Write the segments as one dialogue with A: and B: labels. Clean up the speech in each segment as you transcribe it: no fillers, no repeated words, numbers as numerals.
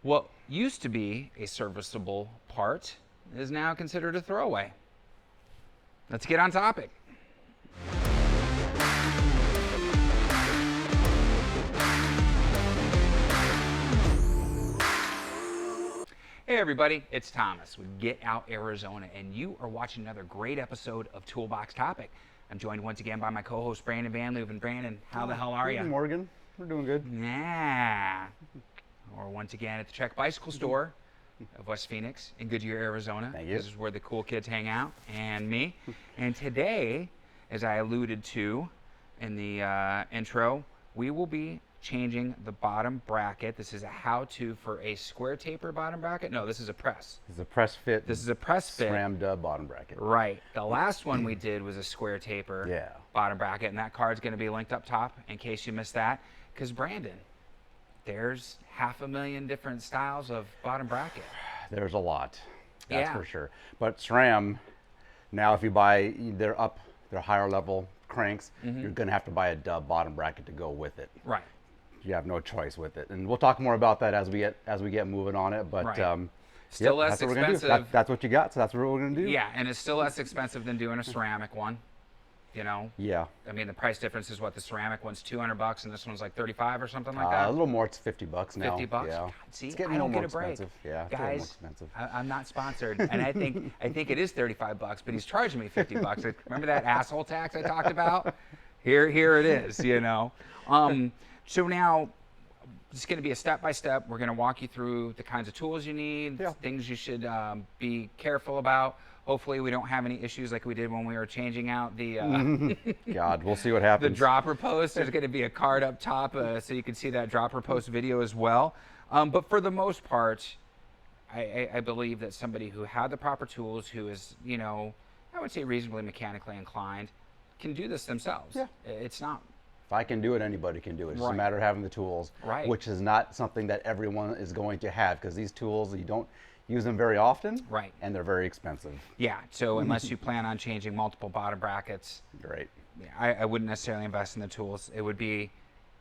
A: What used to be a serviceable part is now considered a throwaway. Let's get on topic. Hey everybody, it's Thomas with Get Out Arizona, and you are watching another great episode of Toolbox Topic. I'm joined once again by my co-host Brandon Van Leuven. Brandon, how the hell are you?
B: Morgan, we're doing good.
A: Yeah. We're once again at the Trek Bicycle Store of West Phoenix in Goodyear, Arizona.
B: Thank you.
A: This is where the cool kids hang out, and me. And today, as I alluded to in the intro, we will be changing the bottom bracket. This is a how-to for a square taper bottom bracket. No, this is a press.
B: This is a press fit.
A: This is a press fit.
B: SRAM DUB bottom bracket.
A: Right. The last one we did was a square taper bottom bracket, and that card's going to be linked up top in case you missed that. Because Brandon, there's 500,000 different styles of bottom bracket.
B: There's a lot. That's for sure. But SRAM, now if you buy their higher level cranks, you're going to have to buy a dub bottom bracket to go with it.
A: Right.
B: You have no choice with it, and we'll talk more about that as we get moving on it. But
A: still less expensive.
B: That's what you got, so that's what we're going to do.
A: Yeah, and it's still less expensive than doing a ceramic one. You know.
B: Yeah.
A: I mean, the price difference is what, the ceramic one's $200 and this one's like 35 or something like that.
B: A little more. It's $50 now.
A: $50.
B: Yeah.
A: God, see,
B: it's getting
A: I don't
B: more
A: get a break.
B: Expensive. Yeah.
A: Guys,
B: it's more expensive.
A: I'm not sponsored, and I think it is $35, but he's charging me $50. Remember that asshole tax I talked about? Here it is. You know. So now, it's going to be a step-by-step. We're going to walk you through the kinds of tools you need, things you should be careful about. Hopefully we don't have any issues like we did when we were changing out the
B: God, we'll see what happens.
A: The dropper post. There's going to be a card up top so you can see that dropper post video as well. But for the most part, I believe that somebody who had the proper tools, who is, you know, I would say reasonably mechanically inclined, can do this themselves. Yeah. It's not.
B: If I can do it, anybody can do it. It's just a matter of having the tools, which is not something that everyone is going to have, because these tools, you don't use them very often, and they're very expensive.
A: Yeah, so unless you plan on changing multiple bottom brackets, I wouldn't necessarily invest in the tools. It would be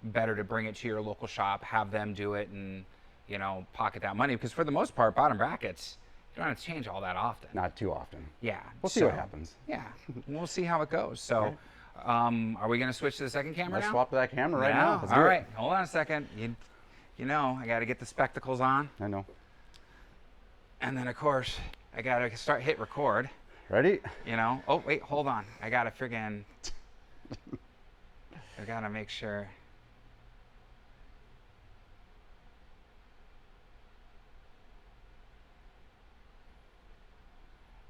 A: better to bring it to your local shop, have them do it, and, you know, pocket that money, because for the most part, bottom brackets, you don't have to change all that often.
B: Not too often.
A: Yeah.
B: We'll see what happens.
A: Yeah, we'll see how it goes. So. Are we going to switch to the second camera now?
B: Let's swap to that camera right now.
A: All right, hold on a second. You know, I got to get the spectacles on.
B: I know.
A: And then, of course, I got to hit record.
B: Ready?
A: You know. Oh, wait, hold on. I got to friggin'... I got to make sure...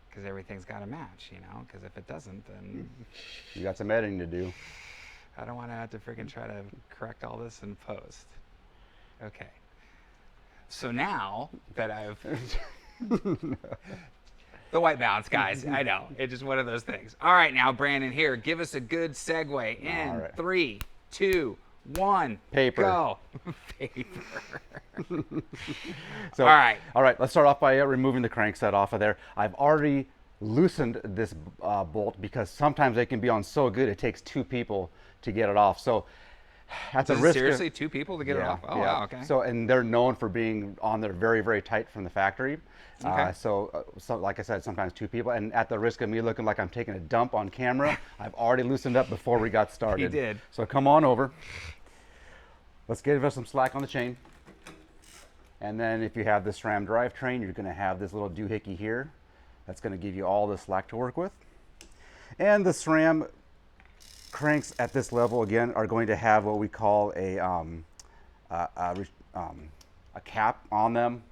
A: Because everything's got to match, you know, because if it doesn't, then...
B: You got some editing to do.
A: I don't want to have to freaking try to correct all this in post. Okay. So now that I've... The white balance, guys, I know. It's just one of those things. All right, now, Brandon, here, give us a good segue in 3, 2, 1,
B: paper.
A: Go. Paper.
B: So, all right, let's start off by removing the crankset off of there. I've already loosened this bolt, because sometimes they can be on so good it takes 2 people to get it off. So at the risk
A: seriously 2 people to get it off? Oh, wow, okay.
B: So, and they're known for being on there very, very tight from the factory. So like I said, sometimes 2 people, and at the risk of me looking like I'm taking a dump on camera, I've already loosened up before we got started.
A: You did.
B: So come on over. Let's give us some slack on the chain. And then if you have the SRAM drivetrain, you're going to have this little doohickey here. That's going to give you all the slack to work with. And the SRAM cranks at this level, again, are going to have what we call a cap on them.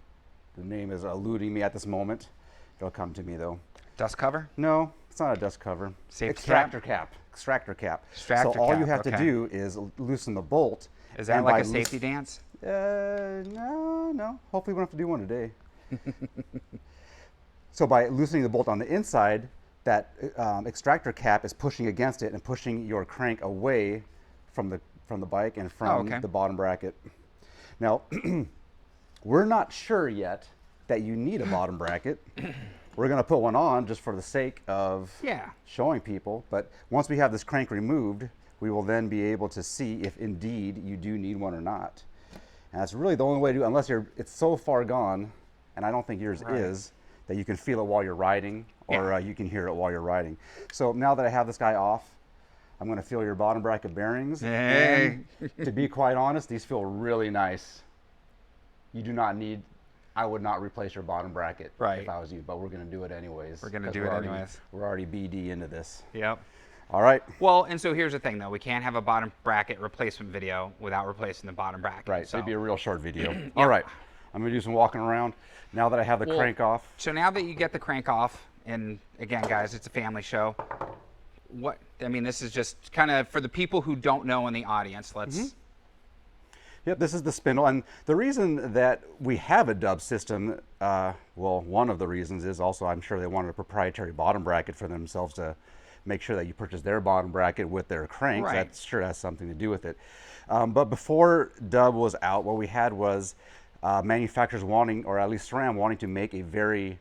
B: The name is eluding me at this moment. It'll come to me, though.
A: Dust cover?
B: No, it's not a dust cover.
A: Extractor
B: cap. Extractor cap.
A: Extractor
B: so all
A: cap,
B: you have to do is loosen the bolt.
A: Is that like a safety dance?
B: No. Hopefully we don't have to do one today. So by loosening the bolt on the inside, that extractor cap is pushing against it and pushing your crank away from the bike and from the bottom bracket. Now, we're not sure yet that you need a bottom bracket. We're going to put one on just for the sake of showing people. But once we have this crank removed, we will then be able to see if indeed you do need one or not. And that's really the only way to do it, unless it's so far gone, and I don't think yours is, that you can feel it while you're riding, or you can hear it while you're riding. So now that I have this guy off, I'm going to feel your bottom bracket bearings.
A: Hey.
B: And to be quite honest, these feel really nice. You do not need, I would not replace your bottom bracket if I was you, but we're going to do it anyways.
A: We're going to do it anyways.
B: We're already BD into this.
A: Yep.
B: All right.
A: Well, and so here's the thing, though. We can't have a bottom bracket replacement video without replacing the bottom bracket.
B: Right.
A: So
B: It'd be a real short video. All right. I'm going to do some walking around now that I have the crank off.
A: So now that you get the crank off, and again, guys, it's a family show. I mean, this is just kind of for the people who don't know in the audience. Let's.
B: Yep, this is the spindle, and the reason that we have a dub system, well, one of the reasons is also I'm sure they wanted a proprietary bottom bracket for themselves to make sure that you purchase their bottom bracket with their cranks.
A: Right.
B: That sure has something to do with it. But before dub was out, what we had was manufacturers wanting, or at least SRAM wanting to make a very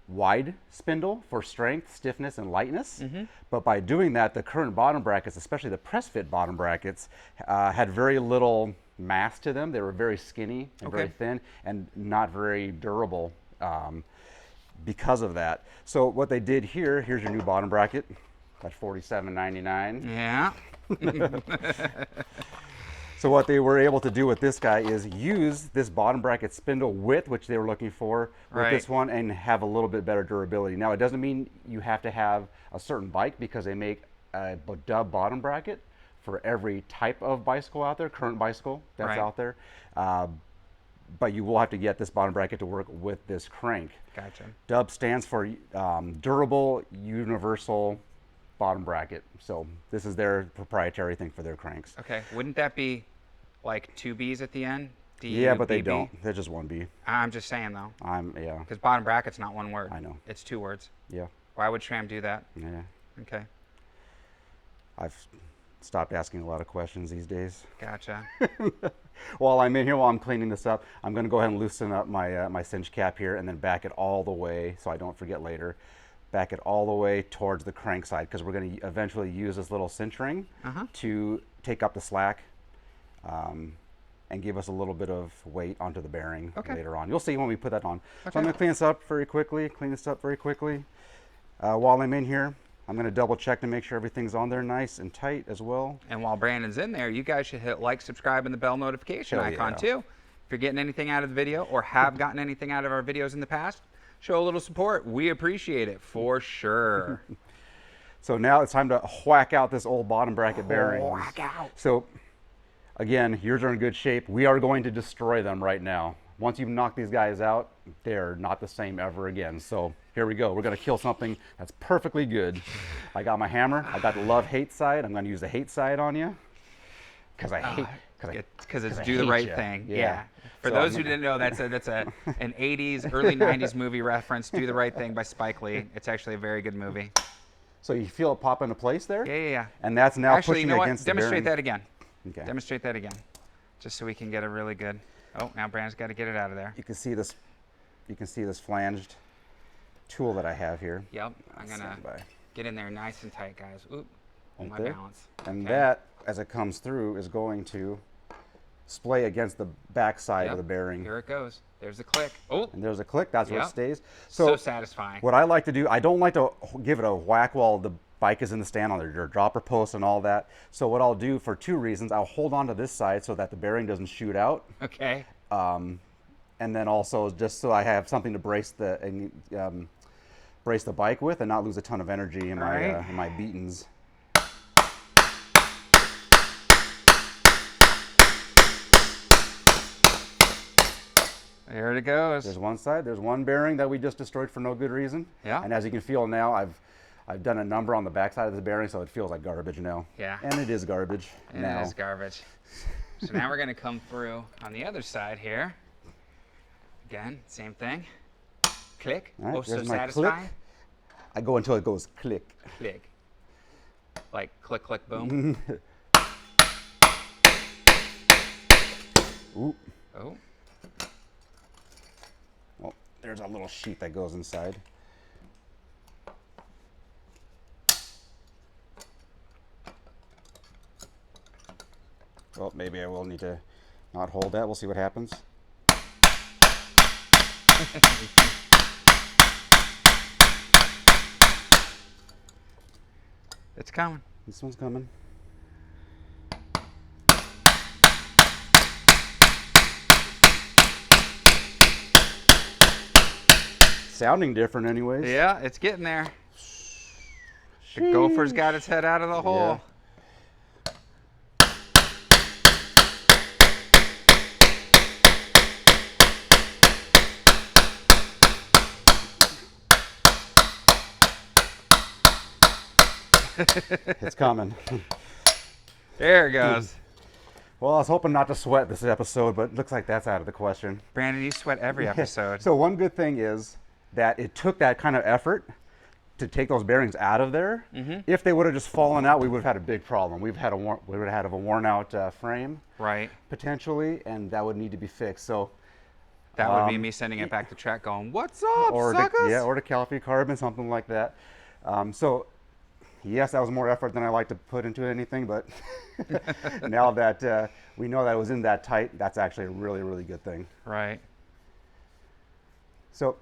B: wide spindle for strength, stiffness, and lightness. But by doing that, the current bottom brackets, especially the press fit bottom brackets, had very little mass to them. They were very skinny and very thin and not very durable because of that. So what they did here's your new bottom bracket at $47.99.
A: Yeah.
B: So what they were able to do with this guy is use this bottom bracket spindle width, which they were looking for with this one, and have a little bit better durability. Now, it doesn't mean you have to have a certain bike, because they make a dub bottom bracket for every type of bicycle out there, current bicycle that's out there. But you will have to get this bottom bracket to work with this crank.
A: Gotcha.
B: Dub stands for Durable Universal Bottom Bracket. So this is their proprietary thing for their cranks.
A: Okay. Wouldn't that be like 2 B's at the end?
B: Yeah, but they don't. They're just 1 B.
A: I'm just saying, though.
B: Yeah.
A: Because bottom bracket's not 1 word.
B: I know.
A: It's 2 words.
B: Yeah.
A: Why would SRAM do that?
B: Yeah.
A: Okay.
B: I've stopped asking a lot of questions these days.
A: Gotcha.
B: While I'm in here, while I'm cleaning this up, I'm going to go ahead and loosen up my my cinch cap here, and then back it all the way, so I don't forget later. Back it all the way towards the crank side, because we're going to eventually use this little cinch ring to take up the slack and give us a little bit of weight onto the bearing later on. You'll see when we put that on. So I'm going to clean this up very quickly. While I'm in here, I'm going to double check to make sure everything's on there nice and tight as well.
A: And while Brandon's in there, you guys should hit like, subscribe, and the bell notification icon too. If you're getting anything out of the video, or have gotten anything out of our videos in the past, show a little support. We appreciate it for sure.
B: So now it's time to whack out this old bottom bracket bearing.
A: Whack out.
B: So again, yours are in good shape. We are going to destroy them right now. Once you've knocked these guys out, they're not the same ever again. So here we go. We're going to kill something that's perfectly good. I got my hammer. I got the love-hate side. I'm going to use the hate side on you because I hate.
A: Because it's do the right thing. Yeah. For
B: So
A: those who didn't know, that's an 80s, early 90s movie reference. Do the Right Thing by Spike Lee. It's actually a very good movie.
B: So you feel it pop into place there?
A: Yeah.
B: And that's now
A: Actually,
B: pushing
A: you know
B: against
A: what?
B: the
A: Demonstrate
B: bearing.
A: that again.
B: Okay.
A: Demonstrate that again, just so we can get a really good. Oh, now Brandon's got to get it out of there.
B: You can see this. You can see this flanged tool that I have here.
A: Yep. I'm gonna get in there nice and tight, guys. Oop. Hold my balance.
B: And that, as it comes through, is going to splay against the back side of the bearing.
A: Here it goes. There's a click. Oh.
B: And there's a click. That's where it stays.
A: So satisfying.
B: What I like to do, I don't like to give it a whack while the bike is in the stand on your dropper post and all that. So what I'll do for 2 reasons, I'll hold on to this side so that the bearing doesn't shoot out.
A: Okay.
B: And then also just so I have something to brace the bike with and not lose a ton of energy in my beatings.
A: There it goes.
B: There's one side. There's one bearing that we just destroyed for no good reason.
A: Yeah.
B: And as you can feel now, I've done a number on the back side of the bearing, so it feels like garbage now.
A: Yeah.
B: And it is garbage now.
A: It is garbage. So now we're going to come through on the other side here. Again, same thing. Click.
B: All right,
A: Oh, so
B: there's my
A: satisfying.
B: click. I go until it goes click.
A: Click. Like click, click, boom.
B: Ooh.
A: Oh.
B: Well, there's a little sheet that goes inside. Well, maybe I will need to Not hold that. We'll see what happens.
A: It's coming.
B: This one's coming. Sounding different anyways.
A: Yeah, it's getting there. The gopher's got its head out of the hole.
B: It's coming.
A: There it goes.
B: Well, I was hoping not to sweat this episode, but it looks like that's out of the question.
A: Brandon, you sweat every episode.
B: So one good thing is that it took that kind of effort to take those bearings out of there. If they would have just fallen out, we would have had a big problem. We would have had a worn out frame,
A: right?
B: Potentially, and that would need to be fixed. So
A: that would be me sending it back to track, going, "What's up, suckers?"
B: Or to Calfee Carbon, something like that. So yes, that was more effort than I like to put into anything, but now that we know that it was in that tight, that's actually a really, really good thing.
A: Right.
B: So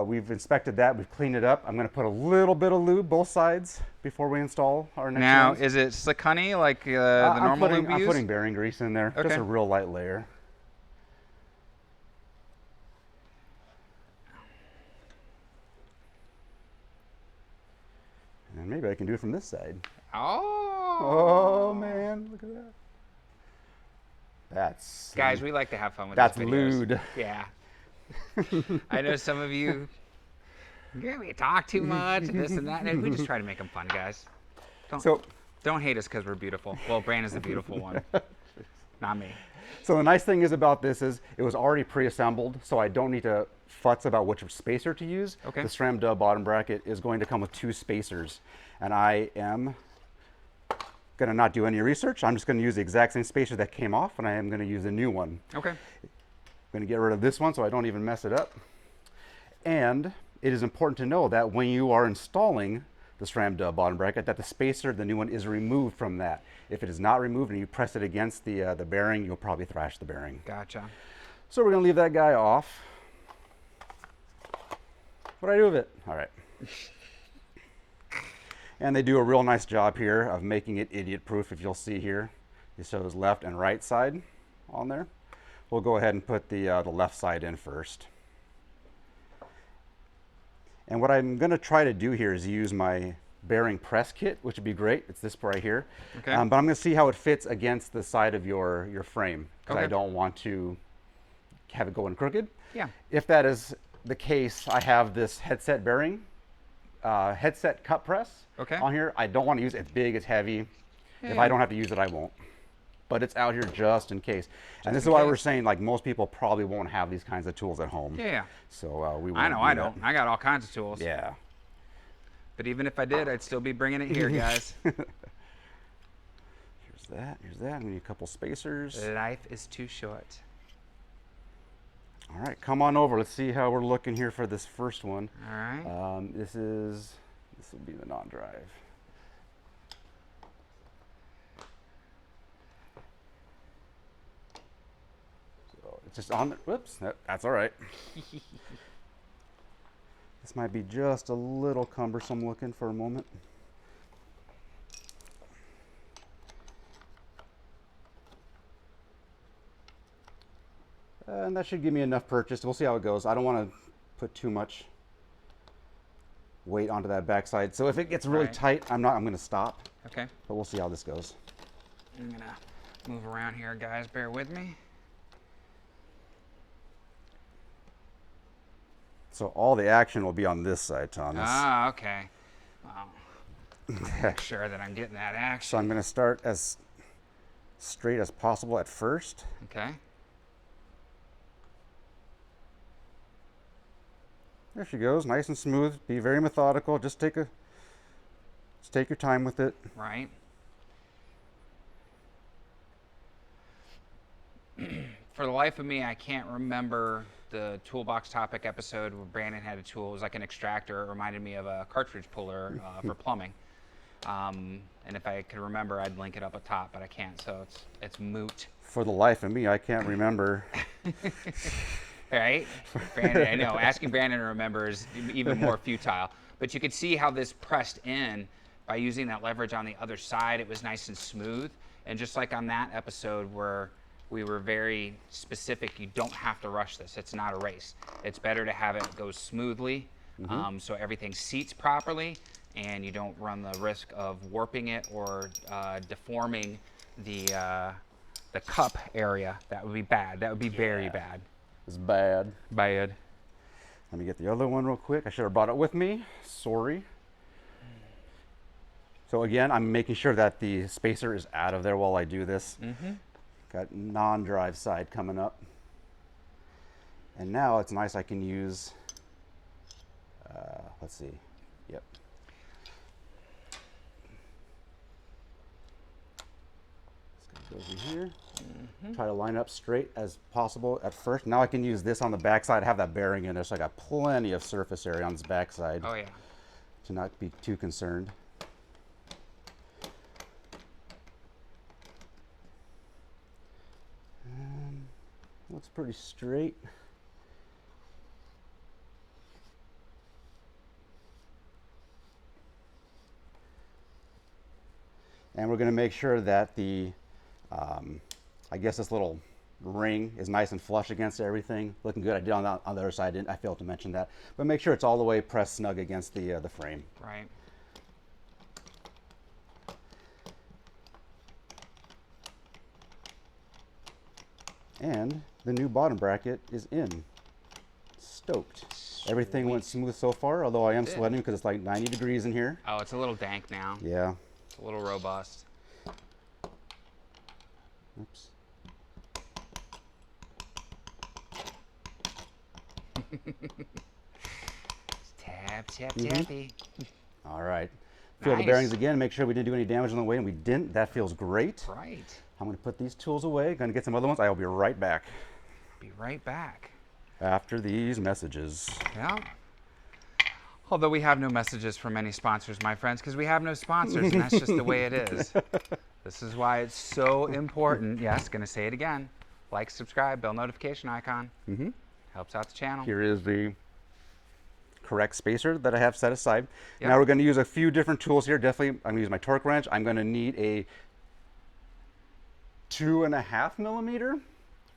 B: we've inspected that. We've cleaned it up. I'm going to put a little bit of lube both sides before we install our next
A: Now,
B: ones.
A: is it slick honey like the normal lube we use?
B: I'm putting bearing grease in there.
A: Okay.
B: Just a real light layer. And maybe I can do it from this side. Oh man, look at that. That's
A: guys, we like to have fun with
B: that's
A: these videos.
B: lewd.
A: Yeah. I know some of you we talk too much and this and that, and we just try to make them fun, guys. Don't hate us because we're beautiful. Well, Brandon's the beautiful one, not me.
B: So the nice thing is about this is it was already pre-assembled, so I don't need to futz about which spacer to use.
A: Okay.
B: The SRAM DUB bottom bracket is going to come with 2 spacers, and I am going to not do any research. I'm just going to use the exact same spacer that came off, and I am going to use a new one.
A: Okay.
B: I'm going to get rid of this one so I don't even mess it up. And it is important to know that when you are installing the SRAM DUB bottom bracket, that the spacer, the new one, is removed from that. If it is not removed and you press it against the bearing, you'll probably thrash the bearing.
A: Gotcha.
B: So we're going to leave that guy off. What do I do with it? All right. And they do a real nice job here of making it idiot-proof, if you'll see here. It shows left and right side on there. We'll go ahead and put the left side in first. And what I'm going to try to do here is use my bearing press kit, which would be great. It's this right here.
A: Okay.
B: But I'm going to see how it fits against the side of your frame, because
A: Okay.
B: I don't want to have it going crooked.
A: Yeah.
B: If that is the case, I have this headset bearing, headset cut press on here. I don't want to use it. It's big, it's heavy.
A: Yeah.
B: If I don't have to use it, I won't. But it's out here just in case. And this is why we're saying, like, most people probably won't have these kinds of tools at home.
A: Yeah.
B: So we won't
A: I know,
B: do
A: I
B: that.
A: don't. I got all kinds of tools.
B: Yeah.
A: But even if I did, I'd still be bringing it here, guys.
B: Here's that. Here's that. We need a couple spacers.
A: Life is too short.
B: All right, come on over. Let's see how we're looking here for this first one.
A: All right.
B: This will be the non-drive. So it's just on the, whoops, that's all right. This might be just a little cumbersome looking for a moment. And that should give me enough purchase. We'll see how it goes. I don't want to put too much weight onto that backside. So if it gets really tight, I'm going to stop.
A: Okay.
B: But we'll see how this goes.
A: I'm going to move around here, guys. Bear with me.
B: So all the action will be on this side, Thomas.
A: Ah, okay. Well, make sure that I'm getting that action.
B: So I'm going to start as straight as possible at first.
A: Okay.
B: There she goes, nice and smooth. Be very methodical. Just take your time with it.
A: Right. For the life of me, I can't remember the toolbox topic episode where Brandon had a tool. It was like an extractor. It reminded me of a cartridge puller for plumbing. And if I could remember, I'd link it up at top, but I can't, so it's moot.
B: For the life of me, I can't remember.
A: Right? Brandon, I know, asking Brandon to remember is even more futile. But you could see how this pressed in by using that leverage on the other side. It was nice and smooth. And just like on that episode where we were very specific, you don't have to rush this. It's not a race. It's better to have it go smoothly, so everything seats properly, and you don't run the risk of warping it or deforming the cup area. That would be bad. That would be very bad.
B: It's bad.
A: Bad.
B: Let me get the other one real quick. I should have brought it with me. Sorry. So again, I'm making sure that the spacer is out of there while I do this. Got non-drive side coming up. And now it's nice I can use, let's see, yep. Let's go over here. Try to line up straight as possible at first. Now I can use this on the backside, have that bearing in there, so I got plenty of surface area on this backside.
A: Oh yeah.
B: To not be too concerned. Looks pretty straight. And we're going to make sure that the, I guess this little ring is nice and flush against everything. Looking good. I did on the other side. I failed to mention that. But make sure it's all the way pressed snug against the frame.
A: Right.
B: And the new bottom bracket is in. Stoked. Everything went smooth so far, although I am sweating because it's like 90 degrees in here.
A: Oh, it's a little dank now.
B: Yeah.
A: It's a little robust.
B: Oops.
A: Tap, tap, tappy.
B: All right. Feel the bearings again, make sure we didn't do any damage on the way, and we didn't. That feels great.
A: Right.
B: I'm going to put these tools away. Going to get some other ones. I will be right back.
A: Be right back.
B: After these messages.
A: Yeah. Although we have no messages from any sponsors, my friends, because we have no sponsors, and that's just the way it is. This is why it's so important. Yes, going to say it again. Like, subscribe, bell notification icon. Helps out the channel.
B: Here is the correct spacer that I have set aside.
A: Yep.
B: Now we're going to use a few different tools here. Definitely, I'm going to use my torque wrench. I'm going to need a 2.5 millimeter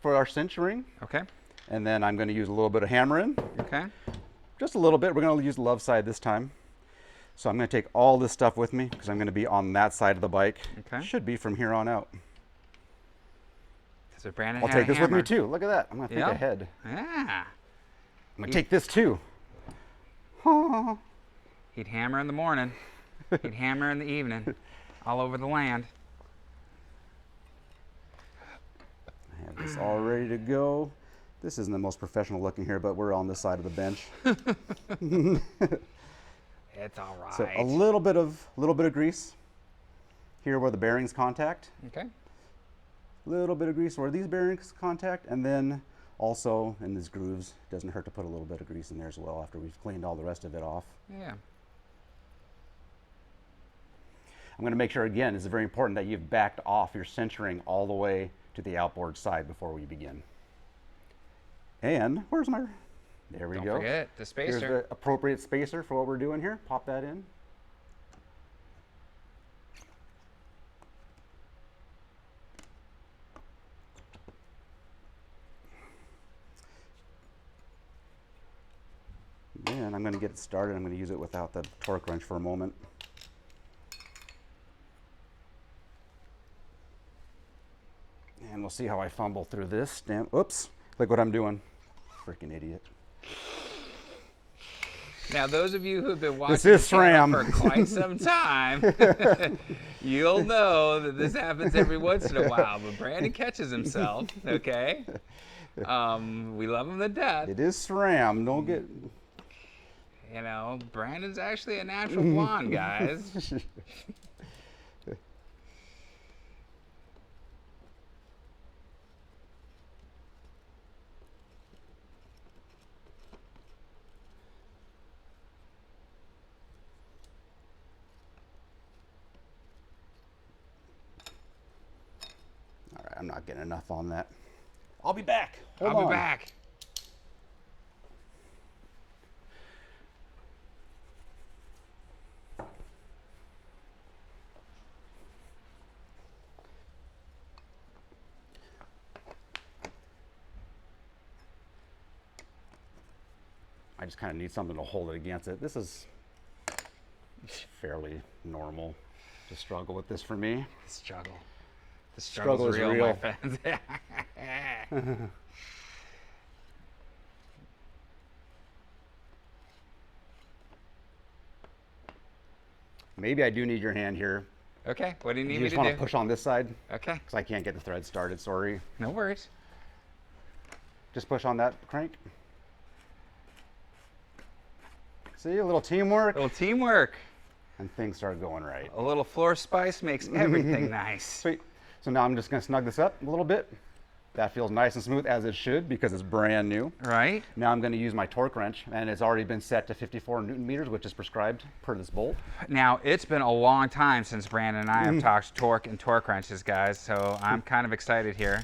B: for our cinch ring.
A: Okay.
B: And then I'm going to use a little bit of hammering.
A: Okay.
B: Just a little bit. We're going to use the love side this time. So I'm going to take all this stuff with me because I'm going to be on that side of the bike.
A: Okay.
B: Should be from here on out.
A: So Brandon
B: I'll take this with me too. Look at that. I'm going to think ahead.
A: Yeah.
B: I'm going to take this too.
A: He'd hammer in the morning. He'd hammer in the evening. All over the land.
B: I have this all ready to go. This isn't the most professional looking here, but we're on this side of the bench.
A: It's all right.
B: So a little bit of grease here where the bearings contact.
A: Okay.
B: A little bit of grease where these bearings contact, and then also in these grooves. Doesn't hurt to put a little bit of grease in there as well after we've cleaned all the rest of it off.
A: Yeah.
B: I'm going to make sure again, it's very important that you've backed off your cinch ring all the way to the outboard side before we begin. And where's my, there we go.
A: Don't forget the spacer.
B: Here's the appropriate spacer for what we're doing here. Pop that in. And I'm going to get it started. I'm going to use it without the torque wrench for a moment. And we'll see how I fumble through this. Damn, oops, look what I'm doing. Freaking idiot.
A: Now, those of you who have been watching
B: this is SRAM
A: for quite some time, you'll know that this happens every once in a while, but Brandon catches himself, okay? We love him to death.
B: It is SRAM, don't get...
A: You know, Brandon's actually a natural blonde, guys.
B: not getting enough on that. I'll be back. Hold
A: I'll
B: on.
A: be back.
B: I just kind of need something to hold it against it. This is fairly normal to struggle with this for me.
A: Struggle. The struggle is real, my friends.
B: Maybe I do need your hand here.
A: Okay, what do you need me to do?
B: You just want to push on this side?
A: Okay.
B: Because I can't get the thread started, sorry.
A: No worries.
B: Just push on that crank. See, a little teamwork.
A: A little teamwork.
B: And things start going right.
A: A little floor spice makes everything nice.
B: Sweet. So now I'm just going to snug this up a little bit. That feels nice and smooth, as it should, because it's brand new.
A: Right.
B: Now I'm going to use my torque wrench, and it's already been set to 54 Newton meters, which is prescribed per this bolt.
A: Now, it's been a long time since Brandon and I have talked torque and torque wrenches, guys, so I'm kind of excited here.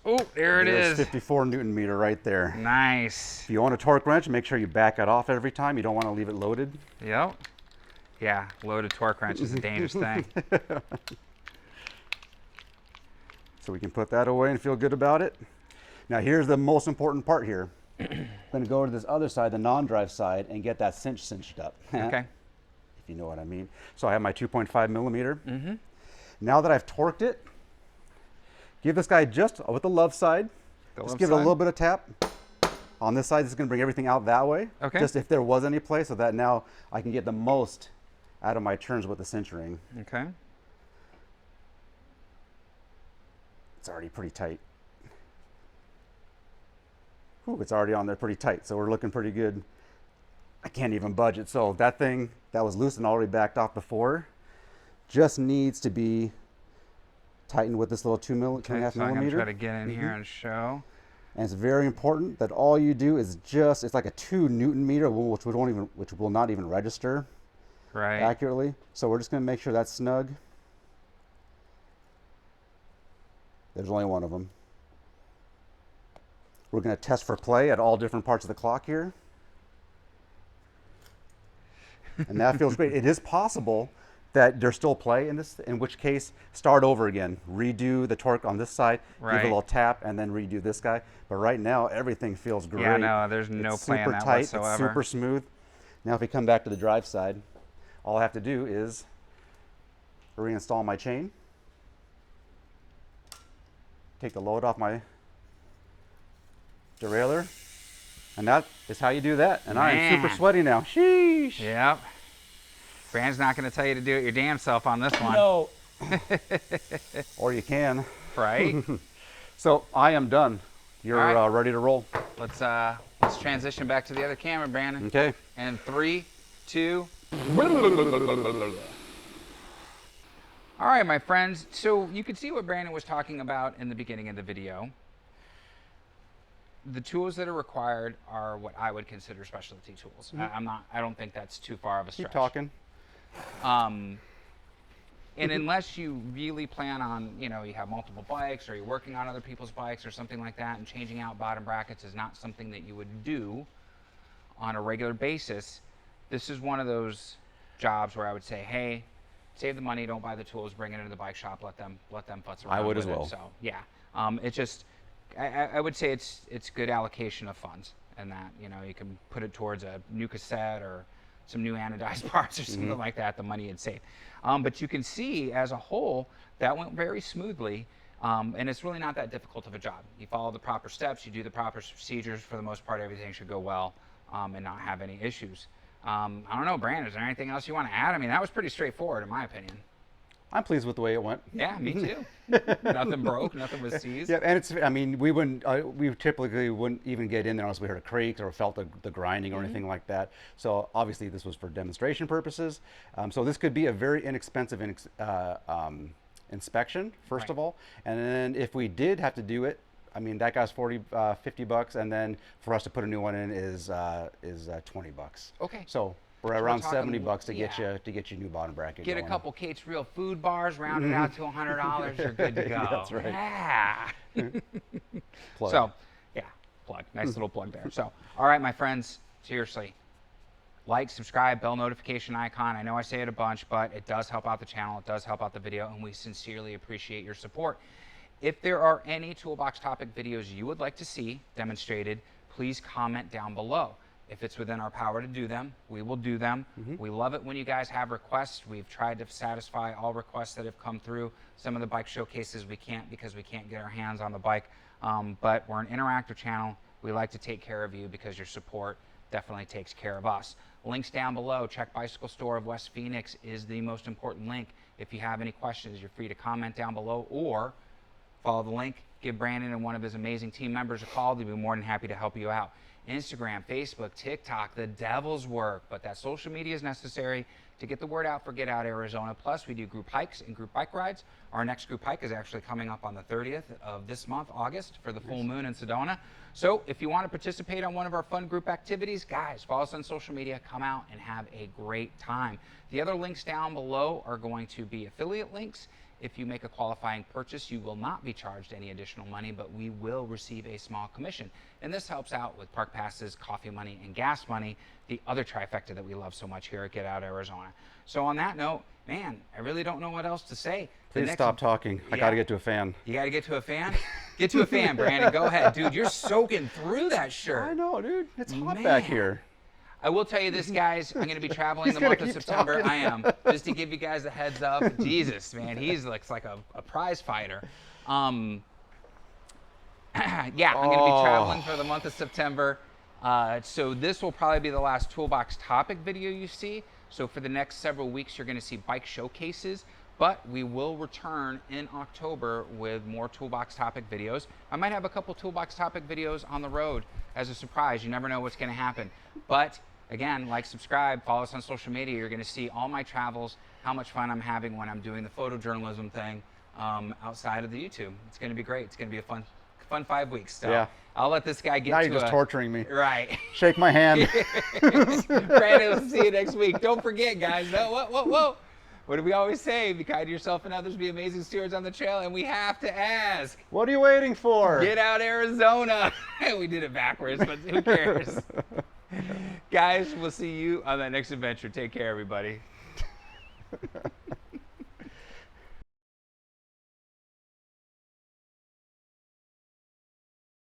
A: Oh, there it is.
B: 54 Newton meter right there.
A: Nice.
B: If you own a torque wrench, make sure you back it off every time. You don't want to leave it loaded.
A: Yep. Yeah, loaded torque wrench is a dangerous thing.
B: So we can put that away and feel good about it. Now here's the most important part here. I'm going to go to this other side, the non-drive side, and get that cinched up.
A: Okay.
B: If you know what I mean. So I have my 2.5 millimeter. Now that I've torqued it, give this guy just with the love side. Just give it a little bit of tap. On this side, this is going to bring everything out that way.
A: Okay.
B: Just if there was any place, so that now I can get the most out of my turns with the cinch ring.
A: Okay.
B: It's already pretty tight. Ooh, it's already on there pretty tight, so we're looking pretty good. I can't even budge it. So that thing that was loose and already backed off before just needs to be tightened with this little 2.5 millimeter.
A: I'm going to try to get in here and show.
B: And it's very important that all you do is just, it's like a 2 Newton meter, which will not even register accurately. So we're just going to make sure that's snug. There's only one of them. We're going to test for play at all different parts of the clock here. And that feels great. It is possible that there's still play in this, in which case, start over again. Redo the torque on this side, give it a little tap, and then redo this guy. But right now, everything feels great.
A: Yeah, no, there's no play in that
B: tight,
A: whatsoever.
B: It's super smooth. Now if we come back to the drive side, all I have to do is reinstall my chain, take the load off my derailleur, and that is how you do that. And I am super sweaty now. Sheesh.
A: Yep. Brand's not going to tell you to do it your damn self on this one.
B: No. Or you can.
A: Right?
B: So I am done. You're ready to roll.
A: Let's transition back to the other camera, Brandon.
B: Okay.
A: And 3, 2. All right, my friends. So you can see what Brandon was talking about in the beginning of the video. The tools that are required are what I would consider specialty tools. I don't think that's too far of a stretch.
B: Keep talking.
A: And unless you really plan on, you have multiple bikes, or you're working on other people's bikes or something like that, and changing out bottom brackets is not something that you would do on a regular basis, this is one of those jobs where I would say, hey, save the money, don't buy the tools, bring it into the bike shop, let them futz around.
B: I would
A: with
B: as well.
A: It. So yeah, it's just, I would say it's good allocation of funds, and that you can put it towards a new cassette or some new anodized parts or something like that, the money you'd save. But you can see as a whole that went very smoothly, and it's really not that difficult of a job. You follow the proper steps, you do the proper procedures, for the most part everything should go well and not have any issues. I don't know, Brandon, is there anything else you want to add? I mean, that was pretty straightforward in my opinion.
B: I'm pleased with the way it went.
A: Yeah, me too. Nothing broke, nothing was seized.
B: Yeah, and I mean, we typically wouldn't even get in there unless we heard a creak or felt the grinding or anything like that. So obviously this was for demonstration purposes. So this could be a very inexpensive inspection, first of all. And then if we did have to do it, I mean, that guy's $50, and then for us to put a new one in is $20.
A: Okay.
B: So We're
A: So
B: around
A: talking,
B: 70 bucks to
A: yeah.
B: get your new bottom bracket
A: Get
B: going.
A: a couple Kate's Real Food bars, round it out to $100, you're good to go.
B: That's right.
A: Yeah.
B: Plug.
A: So, yeah, plug. Nice little plug there. So, all right, my friends, seriously, like, subscribe, bell notification icon. I know I say it a bunch, but it does help out the channel. It does help out the video, and we sincerely appreciate your support. If there are any toolbox topic videos you would like to see demonstrated, please comment down below. If it's within our power to do them, we will do them. We love it when you guys have requests. We've tried to satisfy all requests that have come through. Some of the bike showcases we can't because we can't get our hands on the bike, but we're an interactive channel. We like to take care of you because your support definitely takes care of us. Links down below. Check Bicycle Store of West Phoenix is the most important link. If you have any questions, you're free to comment down below or follow the link. Give Brandon and one of his amazing team members a call. They'll be more than happy to help you out. Instagram, Facebook, TikTok, the devil's work, but that social media is necessary to get the word out for Get Out Arizona. Plus, we do group hikes and group bike rides. Our next group hike is actually coming up on the 30th of this month, August, for the full moon in Sedona. So if you want to participate on one of our fun group activities, guys, follow us on social media, come out and have a great time. The other links down below are going to be affiliate links. If you make a qualifying purchase, you will not be charged any additional money, but we will receive a small commission. And this helps out with park passes, coffee money, and gas money, the other trifecta that we love so much here at Get Out Arizona. So on that note, man, I really don't know what else to say.
B: Please stop talking. I got to get to a fan.
A: You got to get to a fan? Get to a fan, Brandon. Go ahead. Dude, you're soaking through that shirt.
B: I know, dude. It's hot back here.
A: I will tell you this, guys. I'm going to be traveling the month of September. I am. Just to give you guys a heads up. Jesus, man. He looks like a prize fighter. Yeah, I'm going to be traveling for the month of September. So this will probably be the last toolbox topic video you see. So for the next several weeks, you're going to see bike showcases. But we will return in October with more toolbox topic videos. I might have a couple toolbox topic videos on the road as a surprise. You never know what's going to happen. But again, like, subscribe, follow us on social media. You're going to see all my travels, how much fun I'm having when I'm doing the photojournalism thing outside of the YouTube. It's going to be great. It's going to be a fun 5 weeks. So yeah. I'll let this guy get
B: now
A: to
B: you're just torturing me.
A: Right.
B: Shake my hand.
A: Brandon, we'll see you next week. Don't forget, guys. No, whoa. What do we always say? Be kind to yourself and others, be amazing stewards on the trail, and we have to ask.
B: What are you waiting for?
A: Get Out Arizona. We did it backwards, but who cares? Guys, we'll see you on that next adventure. Take care, everybody.